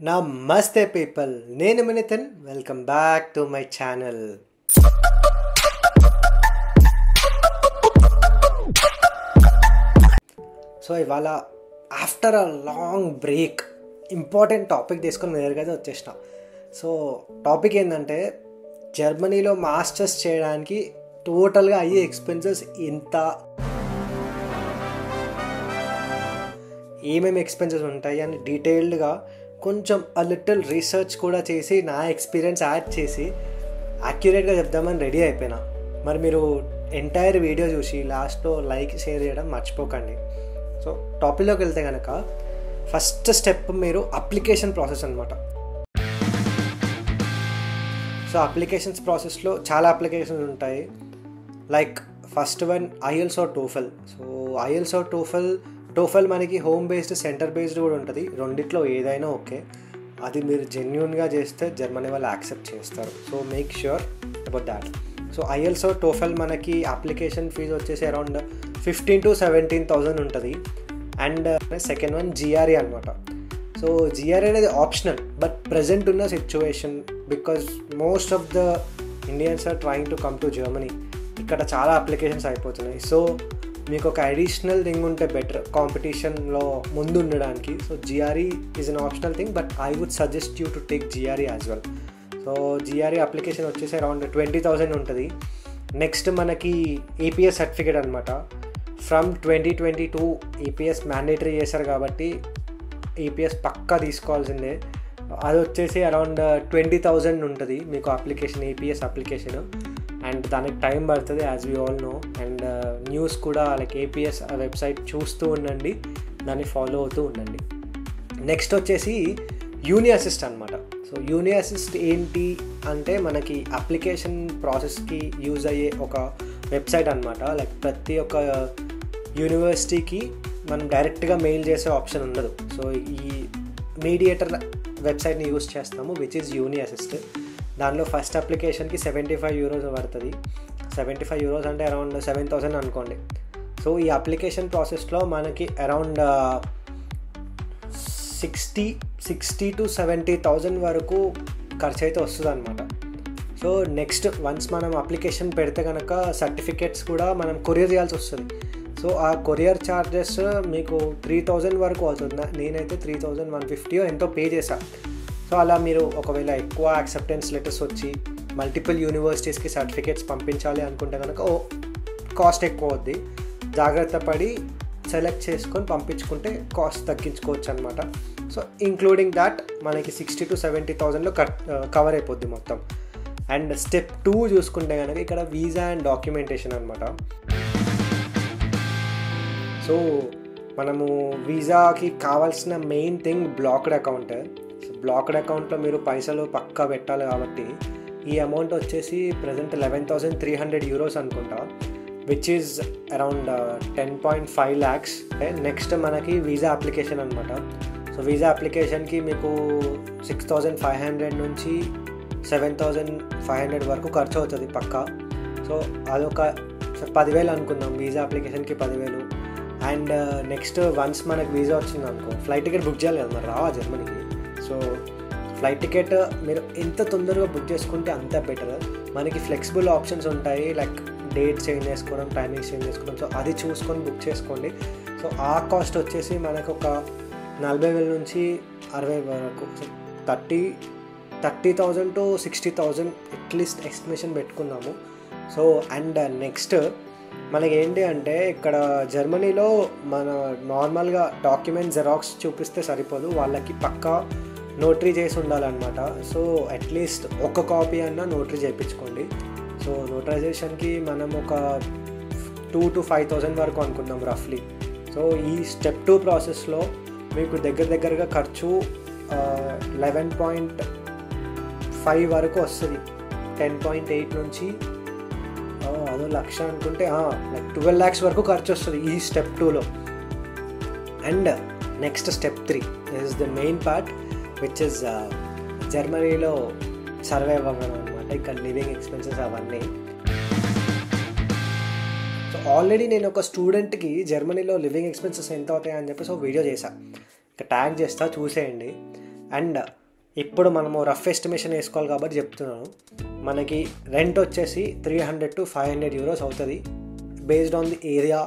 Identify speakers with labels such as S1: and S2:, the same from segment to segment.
S1: నమస్తే పీపుల్, నేను Minithan. Welcome back to my channel. So ఇవాళ after a long break important topic తీసుకొని నేరుగా వచ్చేసిన. సో టాపిక్ ఏంటంటే, జర్మనీలో మాస్టర్స్ చేయడానికి టోటల్గా అయ్యే ఎక్స్పెన్సెస్ ఎంత, ఏమేమి ఎక్స్పెన్సెస్ ఉంటాయి అని డీటెయిల్డ్గా కొంచెం లిటిల్ రీసెర్చ్ కూడా చేసి నా ఎక్స్పీరియన్స్ యాడ్ చేసి యాక్యురేట్గా చెప్దామని రెడీ అయిపోయినా. మరి మీరు ఎంటైర్ వీడియో చూసి లాస్ట్లో లైక్ షేర్ చేయడం మర్చిపోకండి. సో టాపిక్లోకి వెళ్తే కనుక, ఫస్ట్ స్టెప్ మీరు అప్లికేషన్ ప్రాసెస్ అనమాట. సో అప్లికేషన్స్ ప్రాసెస్లో చాలా అప్లికేషన్స్ ఉంటాయి. Like first one IELTS or TOEFL. So IELTS or TOEFL మనకి హోమ్ బేస్డ్, సెంటర్ బేస్డ్ కూడా ఉంటుంది. రెండిట్లో ఏదైనా ఓకే. అది మీరు జెన్యూన్గా చేస్తే జర్మనీ వాళ్ళు యాక్సెప్ట్ చేస్తారు. So make sure about that. So IELTS or TOEFL మనకి అప్లికేషన్ ఫీజు వచ్చేసి అరౌండ్ 15,000 to 17,000 ఉంటుంది. అండ్ సెకండ్ వన్ జిఆర్ఈ అనమాట. సో జిఆర్ఈ అనేది ఆప్షనల్, బట్ ప్రజెంట్ ఉన్న situation, because most of the Indians are trying to come to Germany, ఇక్కడ చాలా applications అయిపోతున్నాయి. So మీకు ఒక అడిషనల్ థింగ్ ఉంటే బెటర్ కాంపిటీషన్లో ముందు ఉండడానికి. So GRE is an optional thing, but I would suggest you to take GRE as well. So GRE application వచ్చేసి అరౌండ్ 20,000 ఉంటుంది. నెక్స్ట్ మనకి ఏపీఎస్ సర్టిఫికేట్ అనమాట. ఫ్రమ్ 2022 ఏపీఎస్ మ్యాండేటరీ చేశారు కాబట్టి ఏపీఎస్ పక్కా తీసుకోవాల్సిందే. అది వచ్చేసి అరౌండ్ 20,000 ఉంటుంది మీకు అప్లికేషన్, ఏపీఎస్ అప్లికేషన్. అండ్ దానికి టైం పడుతుంది, as we all know. And news కూడా లైక్ ఏపీఎస్ వెబ్సైట్ చూస్తూ ఉండండి, దాన్ని ఫాలో అవుతూ ఉండండి. నెక్స్ట్ వచ్చేసి యూని అసిస్ట్ అనమాట. సో యూని అసిస్ట్ ఏంటి అంటే, మనకి అప్లికేషన్ ప్రాసెస్కి యూజ్ అయ్యే ఒక వెబ్సైట్ అనమాట. లైక్ ప్రతి ఒక్క యూనివర్సిటీకి మనం డైరెక్ట్గా మెయిల్ చేసే ఆప్షన్ ఉండదు. సో ఈ మీడియేటర్ వెబ్సైట్ని యూజ్ చేస్తాము, విచ్ ఈజ్ యూని అసిస్ట్. దానిలో ఫస్ట్ అప్లికేషన్కి 75 euros పడుతుంది. 75 euros అంటే అరౌండ్ 7,000 అనుకోండి. సో ఈ అప్లికేషన్ ప్రాసెస్లో మనకి అరౌండ్ 60 to 70,000 వరకు ఖర్చు అయితే వస్తుంది అనమాట. సో నెక్స్ట్ వన్స్ మనం అప్లికేషన్ పెడితే కనుక సర్టిఫికేట్స్ కూడా మనం కొరియర్ చేయాల్సి వస్తుంది. సో ఆ కొరియర్ ఛార్జెస్ మీకు 3,000 వరకు అవుతుంది. నేనైతే 3,150 ఎంతో పే చేశాను. సో అలా మీరు ఒకవేళ ఎక్కువ యాక్సెప్టెన్స్ లెటర్స్ వచ్చి మల్టిపుల్ యూనివర్సిటీస్కి సర్టిఫికేట్స్ పంపించాలి అనుకుంటే కనుక కాస్ట్ ఎక్కువ అవుద్ది. జాగ్రత్త పడి సెలెక్ట్ చేసుకొని పంపించుకుంటే కాస్ట్ తగ్గించుకోవచ్చు అనమాట. సో ఇంక్లూడింగ్ దాట్ మనకి 60 to 70,000లో కవర్ అయిపోద్ది మొత్తం. అండ్ స్టెప్ 2 చూసుకుంటే కనుక ఇక్కడ వీసా అండ్ డాక్యుమెంటేషన్ అనమాట. సో మనము వీసాకి కావాల్సిన main thing blocked account. Blocked అకౌంట్లో మీరు పైసలు పక్కా పెట్టాలి కాబట్టి ఈ అమౌంట్ వచ్చేసి ప్రజెంట్ 11,300 euros అనుకుంటా, which is around 10.5 lakhs. Next మనకి వీసా అప్లికేషన్ అనమాట. సో వీసా అప్లికేషన్కి మీకు 6,500 నుంచి 7,500 వరకు ఖర్చు అవుతుంది పక్కా. సో అదొక 10,000 అనుకుందాం, వీసా అప్లికేషన్కి 10,000. అండ్ నెక్స్ట్ వన్స్ మనకి వీసా వచ్చింది అనుకో, ఫ్లైట్ టికెట్ బుక్ చేయాలి కదా మరి రావా జర్మనీకి. సో ఫ్లైట్ టికెట్ మీరు ఎంత తొందరగా బుక్ చేసుకుంటే అంత బెటర్. మనకి ఫ్లెక్సిబుల్ ఆప్షన్స్ ఉంటాయి, లైక్ డేట్ చేంజ్ చేసుకోవడం, టైమింగ్స్ చేంజ్ చేసుకోవడం. సో అది చూసుకొని బుక్ చేసుకోండి. సో ఆ కాస్ట్ వచ్చేసి మనకు ఒక 40,000 నుంచి 60,000 వరకు. సో 30,000 to 60,000 అట్లీస్ట్ ఎస్టిమేషన్ పెట్టుకున్నాము. సో అండ్ నెక్స్ట్ మనకి ఏంటి అంటే, ఇక్కడ జర్మనీలో మన నార్మల్గా డాక్యుమెంట్ జెరాక్స్ చూపిస్తే సరిపోదు, వాళ్ళకి పక్కా నోటరీ చేసి ఉండాలన్నమాట. సో అట్లీస్ట్ ఒక కాపీ అన్నా నోటరీ చేయించుకోండి. సో నోటరైజేషన్కి మనం ఒక 2,000 to 5,000 వరకు అనుకుందాం రఫ్లీ. సో ఈ స్టెప్ 2 ప్రాసెస్లో మీకు దగ్గరగా ఖర్చు 11.5 వరకు వస్తుంది. 10.8 నుంచి అదో లక్ష అనుకుంటే లైక్ 12 lakhs వరకు ఖర్చు వస్తుంది ఈ స్టెప్ 2లో. And next step 3 is the main part, which is జర్మనీలో సర్వైవ్ అవ్వడం అనమాట. ఇక్కడ లివింగ్ ఎక్స్పెన్సెస్ అవన్నీ. సో ఆల్రెడీ నేను ఒక స్టూడెంట్కి జర్మనీలో లివింగ్ ఎక్స్పెన్సెస్ ఎంత అవుతాయి అని చెప్పేసి ఒక వీడియో చేశాను, ఇక ట్యాగ్ చేస్తా చూసేయండి. అండ్ ఇప్పుడు మనము రఫ్ ఎస్టిమేషన్ వేసుకోవాలి కాబట్టి చెప్తున్నాను. మనకి రెంట్ వచ్చేసి 300 to 500 euros అవుతుంది, based on the area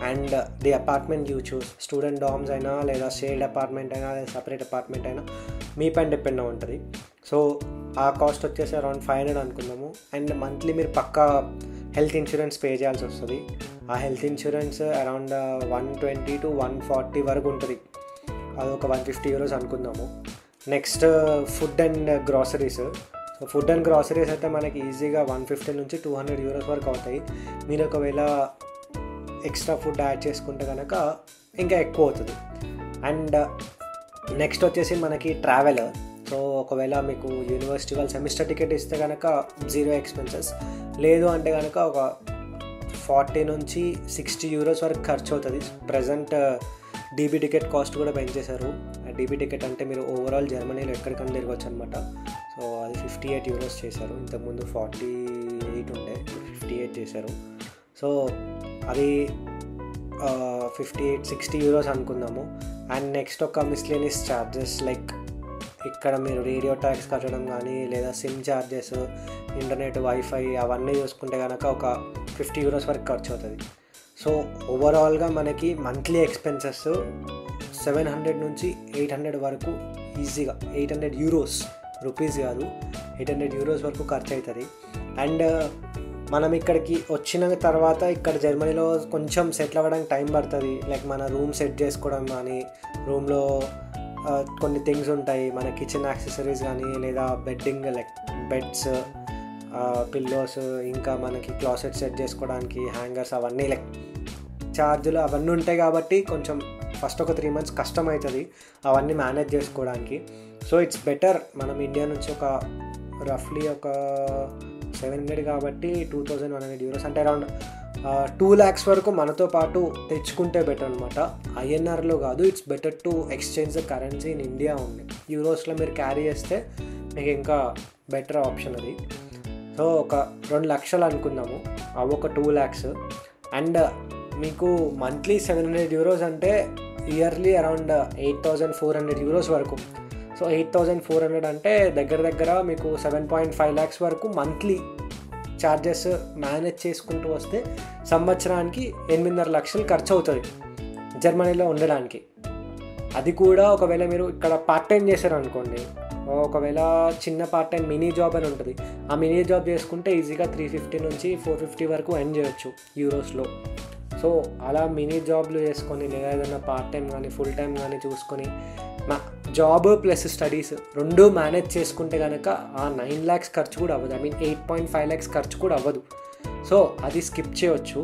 S1: and the apartment you choose. Student DOMS అయినా లేదా షేర్డ్ అపార్ట్మెంట్ అయినా లేదా సపరేట్ అపార్ట్మెంట్ అయినా మీ పైన డిపెండ్ ఉంటుంది. సో ఆ కాస్ట్ వచ్చేసి అరౌండ్ 500 అనుకుందాము. అండ్ మంత్లీ మీరు పక్కా హెల్త్ ఇన్సూరెన్స్ పే చేయాల్సి వస్తుంది. ఆ హెల్త్ ఇన్సూరెన్స్ అరౌండ్ 120 to 140 వరకు ఉంటుంది, అదొక 150 euros అనుకుందాము. Next food and groceries. So food and groceries అయితే మనకి ఈజీగా 150 నుంచి 200 euros వరకు అవుతాయి. మీరు ఒకవేళ ఎక్స్ట్రా ఫుడ్ యాడ్ చేసుకుంటే కనుక ఇంకా ఎక్కువ అవుతుంది. అండ్ నెక్స్ట్ వచ్చేసి మనకి ట్రావెల్. సో ఒకవేళ మీకు యూనివర్సిటీ వాళ్ళు సెమిస్టర్ టికెట్ ఇస్తే కనుక 0 ఎక్స్పెన్సెస్, లేదు అంటే కనుక ఒక 40 నుంచి 60 euros వరకు ఖర్చు అవుతుంది. ప్రజెంట్ డీబీ టికెట్ కాస్ట్ కూడా పెంచేశారు. డీబీ టికెట్ అంటే మీరు ఓవరాల్ జర్మనీలో ఎక్కడికన్నా తిరగచ్చు అనమాట. సో అది 58 euros చేశారు. ఇంతకుముందు 48 ఉండే, 58 చేశారు. సో అది 58-60 euros అనుకుందాము. అండ్ నెక్స్ట్ ఒక మిస్లేనియస్ ఛార్జెస్, లైక్ ఇక్కడ మీరు రేడియో ట్యాక్స్ కట్టడం కానీ లేదా సిమ్ ఛార్జెస్, ఇంటర్నెట్, వైఫై అవన్నీ చూసుకుంటే కనుక ఒక 50 euros వరకు ఖర్చు అవుతుంది. సో ఓవరాల్గా మనకి మంత్లీ ఎక్స్పెన్సెస్ 700 నుంచి 800 వరకు ఈజీగా, 800 euros, రూపీస్ కాదు, 800 euros వరకు ఖర్చు అవుతుంది. అండ్ మనం ఇక్కడికి వచ్చిన తర్వాత ఇక్కడ జర్మనీలో కొంచెం సెటిల్ అవ్వడానికి టైం పడుతుంది. లైక్ మన రూమ్ సెట్ చేసుకోవడం కానీ, రూమ్లో కొన్ని థింగ్స్ ఉంటాయి, మన కిచెన్ యాక్సెసరీస్ కానీ లేదా బెడ్డింగ్ లైక్ బెడ్స్, పిల్లోస్, ఇంకా మనకి క్లాసెట్ సెట్ చేసుకోవడానికి హ్యాంగర్స్, అవన్నీ లైక్ ఛార్జులు అవన్నీ ఉంటాయి కాబట్టి కొంచెం ఫస్ట్ ఒక 3 months కష్టం అవుతుంది అవన్నీ మేనేజ్ చేసుకోవడానికి. సో ఇట్స్ బెటర్ మనం ఇండియా నుంచి ఒక రఫ్లీ ఒక 700 కాబట్టి 2100 euros అంటే అరౌండ్ 2 lakhs వరకు మనతో పాటు తెచ్చుకుంటే బెటర్ అనమాట. ఐఎన్ఆర్లో కాదు, it's better to exchange the currency in India only. యూరోస్లో మీరు క్యారీ చేస్తే మీకు ఇంకా బెటర్ ఆప్షన్ అది. సో ఒక 2 లక్షలు అనుకుందాము, అవి ఒక 2 lakhs. అండ్ మీకు మంత్లీ 700 euros అంటే ఇయర్లీ అరౌండ్ 8400 euros వరకు. సో 8400 అంటే దగ్గర మీకు 7.5 lakhs వరకు మంత్లీ ఛార్జెస్ మేనేజ్ చేసుకుంటూ వస్తే సంవత్సరానికి 8.5 లక్షలు ఖర్చు అవుతుంది జర్మనీలో ఉండడానికి. అది కూడా ఒకవేళ మీరు ఇక్కడ పార్ట్ టైం చేశారనుకోండి, ఒకవేళ చిన్న పార్ట్ టైం మినీ జాబ్ అని ఉంటుంది, ఆ మినీ జాబ్ చేసుకుంటే ఈజీగా 350 నుంచి 450 వరకు ఎర్న్ చేయొచ్చు యూరోస్లో. సో అలా మినీ జాబ్లు చేసుకొని లేదా ఏదైనా పార్ట్ టైం కానీ ఫుల్ టైం కానీ చూసుకొని జాబ్ ప్లస్ స్టడీస్ రెండు మేనేజ్ చేసుకుంటే కనుక ఆ 9 lakhs ఖర్చు కూడా అవ్వదు. 8.5 lakhs ఖర్చు కూడా అవ్వదు. సో అది స్కిప్ చేయవచ్చు.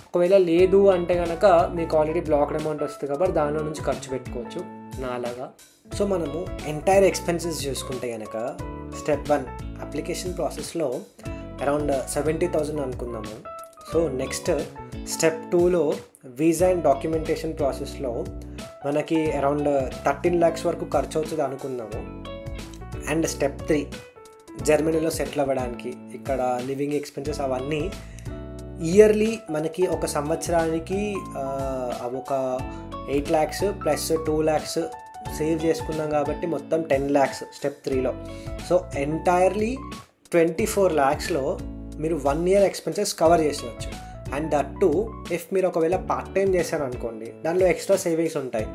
S1: ఒకవేళ లేదు అంటే కనుక మీకు ఆల్రెడీ బ్లాక్డ్ అమౌంట్ వస్తుంది కాబట్టి దానిలో నుంచి ఖర్చు పెట్టుకోవచ్చు నాలాగా. సో మనము ఎంటైర్ ఎక్స్పెన్సెస్ చూసుకుంటే కనుక స్టెప్ 1 అప్లికేషన్ ప్రాసెస్లో అరౌండ్ 70,000 అనుకుందాము. సో నెక్స్ట్ స్టెప్ 2లో వీసా అండ్ డాక్యుమెంటేషన్ ప్రాసెస్లో మనకి అరౌండ్ 13 lakhs వరకు ఖర్చు అవుతుంది అనుకుందాము. అండ్ స్టెప్ 3 జర్మనీలో సెటిల్ అవ్వడానికి ఇక్కడ లివింగ్ ఎక్స్పెన్సెస్ అవన్నీ ఇయర్లీ మనకి ఒక సంవత్సరానికి ఒక 8 lakhs ప్లస్ 2 lakhs సేవ్ చేసుకున్నాం కాబట్టి మొత్తం 10 lakhs స్టెప్ 3లో. సో ఎంటైర్లీ 24 lakhsలో మీరు 1 year ఎక్స్పెన్సెస్ కవర్ చేసేయచ్చు. అండ్ దట్ టు ఇఫ్ మీరు ఒకవేళ పార్ట్ టైం చేశారనుకోండి దానిలో ఎక్స్ట్రా సేవింగ్స్ ఉంటాయి.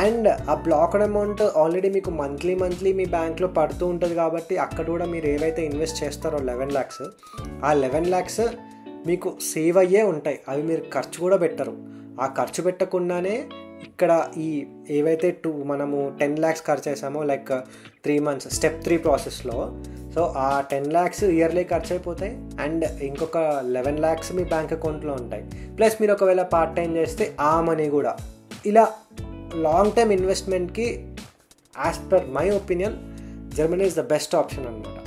S1: అండ్ ఆ బ్లాక్డ్ అమౌంట్ ఆల్రెడీ మీకు మంత్లీ మీ బ్యాంక్లో పడుతూ ఉంటుంది కాబట్టి అక్కడ కూడా మీరు ఏవైతే ఇన్వెస్ట్ చేస్తారో 11 lakhs, ఆ 11 lakhs మీకు సేవ్ అయ్యే ఉంటాయి. అవి మీరు ఖర్చు కూడా పెట్టరు. ఆ ఖర్చు పెట్టకుండానే ఇక్కడ ఈ ఏవైతే మనము 10 lakhs ఖర్చు చేసామో లైక్ 3 months స్టెప్ 3 ప్రాసెస్లో, సో ఆ 10 lakhs ఇయర్లీ ఖర్చు అయిపోతాయి. అండ్ ఇంకొక 11 lakhs మీ బ్యాంక్ అకౌంట్లో ఉంటాయి. ప్లస్ మీరు ఒకవేళ పార్ట్ టైం చేస్తే ఆ మనీ కూడా. ఇలా లాంగ్ టర్మ్ ఇన్వెస్ట్మెంట్కి as per my opinion Germany is the best option అనమాట.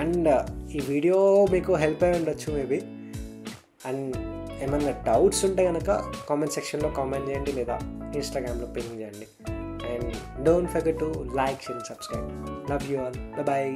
S1: అండ్ ఈ వీడియో మీకు హెల్ప్ అయి ఉండొచ్చు మేబీ. అండ్ ఏమన్నా డౌట్స్ ఉంటే కనుక కామెంట్ సెక్షన్లో కామెంట్ చేయండి లేదా ఇన్స్టాగ్రామ్లో పింగ్ చేయండి. And don't forget to like, share, subscribe. Love you all. Bye.